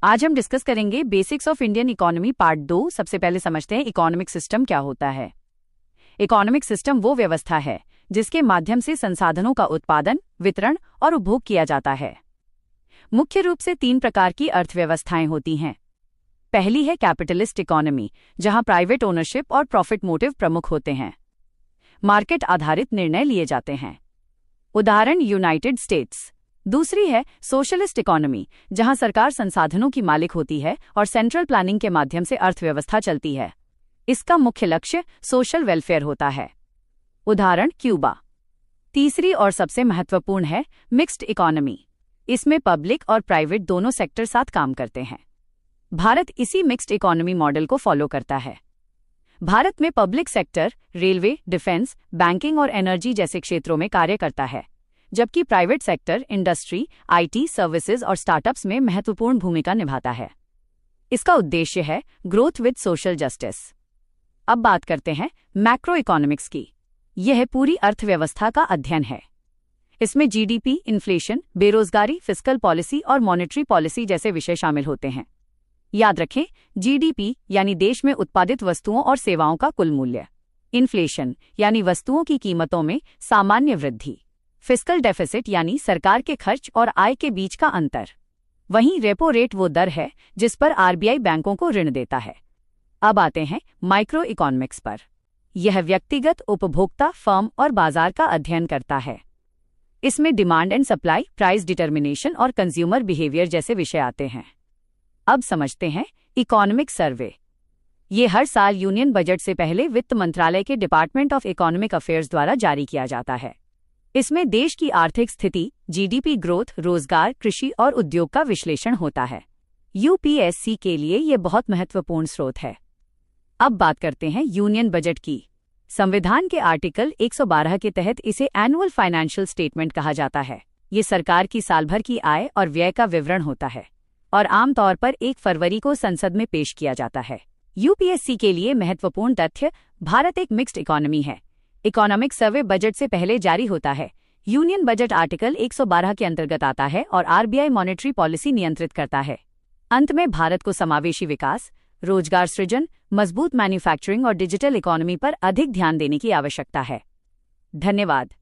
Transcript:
आज हम डिस्कस करेंगे basics of Indian economy part 2। सबसे पहले समझते हैं इकोनॉमिक सिस्टम क्या होता है। इकोनॉमिक सिस्टम वो व्यवस्था है जिसके माध्यम से संसाधनों का उत्पादन, वितरण और उपभोग किया जाता है। मुख्य रूप से 3 प्रकार की अर्थव्यवस्थाएं होती हैं। पहली है कैपिटलिस्ट इकोनॉमी, जहां प्राइवेट ओनरशिप और प्रॉफिट मोटिव प्रमुख होते हैं। मार्केट आधारित निर्णय लिए जाते हैं, उदाहरण यूनाइटेड स्टेट्स। दूसरी है सोशलिस्ट इकोनॉमी, जहां सरकार संसाधनों की मालिक होती है और सेंट्रल प्लानिंग के माध्यम से अर्थव्यवस्था चलती है। इसका मुख्य लक्ष्य सोशल वेलफेयर होता है, उदाहरण क्यूबा। तीसरी और सबसे महत्वपूर्ण है मिक्स्ड इकोनॉमी। इसमें पब्लिक और प्राइवेट दोनों सेक्टर साथ काम करते हैं। भारत इसी मिक्स्ड इकोनॉमी मॉडल को फॉलो करता है। भारत में public sector railway, defence, banking और एनर्जी जैसे क्षेत्रों में कार्य करता है, जबकि private sector industry, IT, services और स्टार्टअप्स में महत्वपूर्ण भूमिका निभाता है। इसका उद्देश्य है ग्रोथ विद सोशल जस्टिस। अब बात करते हैं मैक्रो इकोनॉमिक्स की। यह पूरी अर्थव्यवस्था का अध्ययन है। इसमें जीडीपी, इन्फ्लेशन, बेरोजगारी, फिस्कल पॉलिसी और मॉनेटरी पॉलिसी जैसे विषय शामिल होते हैं। याद रखें, जीडीपी यानी देश में उत्पादित वस्तुओं और सेवाओं का कुल मूल्य, इन्फ्लेशन यानी वस्तुओं की कीमतों में सामान्य वृद्धि, फिस्कल डेफिसिट यानी सरकार के खर्च और आय के बीच का अंतर। वहीं रेपो रेट वो दर है जिस पर आरबीआई बैंकों को ऋण देता है। अब आते हैं माइक्रो इकोनॉमिक्स पर। यह व्यक्तिगत, उपभोक्ता, फर्म और बाजार का अध्ययन करता है। इसमें demand and supply, price determination और कंज्यूमर बिहेवियर जैसे विषय आते हैं। अब समझते हैं इकोनॉमिक सर्वे। ये हर साल यूनियन बजट से पहले वित्त मंत्रालय के डिपार्टमेंट ऑफ इकोनॉमिक अफेयर्स द्वारा जारी किया जाता है। इसमें देश की आर्थिक स्थिति, जीडीपी ग्रोथ, रोजगार, कृषि और उद्योग का विश्लेषण होता है। यूपीएससी के लिए यह बहुत महत्वपूर्ण स्रोत है। अब बात करते हैं यूनियन बजट की। संविधान के आर्टिकल 112 के तहत इसे एनुअल फाइनेंशियल स्टेटमेंट कहा जाता है। ये सरकार की साल भर की आय और व्यय का विवरण होता है और आमतौर पर 1 फरवरी को संसद में पेश किया जाता है। यूपीएससी के लिए महत्वपूर्ण तथ्य, भारत एक मिक्स्ड इकोनॉमी है। इकोनॉमिक सर्वे बजट से पहले जारी होता है। यूनियन बजट आर्टिकल 112 के अंतर्गत आता है और आरबीआई मॉनेटरी पॉलिसी नियंत्रित करता है। अंत में भारत को समावेशी विकास, रोजगार सृजन, मजबूत मैन्युफैक्चरिंग और डिजिटल इकोनॉमी पर अधिक ध्यान देने की आवश्यकता है। धन्यवाद।